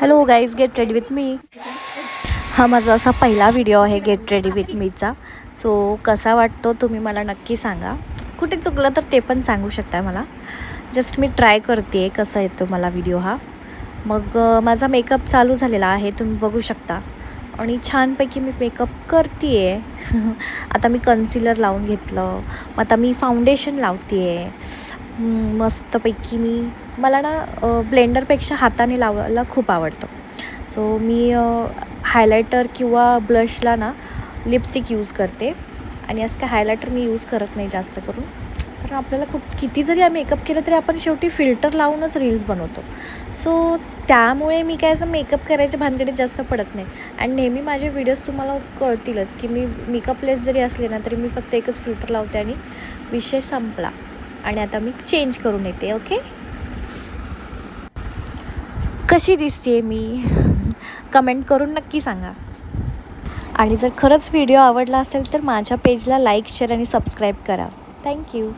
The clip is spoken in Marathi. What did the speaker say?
Hello guys, get ready with me. हा माझा असा पहिला व्हिडिओ आहे गेट रेडी विथ मीचा. सो कसा वाटतो तुम्ही मला नक्की सांगा. कुठे चुकलं तर ते पण सांगू शकता मला. जस्ट मी ट्राय करते कसा येतो मला व्हिडिओ हा. मग माझा मेकअप चालू झालेला आहे, तुम्ही बघू शकता. आणि छानपैकी मी मेकअप करते आहे. आता मी कन्सिलर लावून घेतलं. मग आता मी फाउंडेशन लावते आहे मस्तपैकी. मला ना ब्लेंडरपेक्षा हाताने लावायला खूप आवडतं. सो मी हायलायटर किंवा ब्लशला ना लिपस्टिक यूज करते. आणि असं काय हायलायटर मी यूज करत नाही जास्त करून, कारण आपल्याला किती जरी मेकअप केलं तरी आपण शेवटी फिल्टर लावूनच रील्स बनवतो. सो त्यामुळे मी काय असं मेकअप करायच्या भानगडीत जास्त पडत नाही. आणि नेहमी माझे व्हिडिओज तुम्हाला कळतीलच की मी मेकअपलेस जरी असले ना तरी मी फक्त एकच फिल्टर लावते आणि विषय संपला. आणि आता मी चेंज करून येते. ओके, कशी दिसते मी कमेंट करून नक्की सांगा. आणि जर खरंच व्हिडिओ आवडला असेल तर माझ्या पेजला लाईक, शेअर आणि सबस्क्राईब करा. थँक्यू.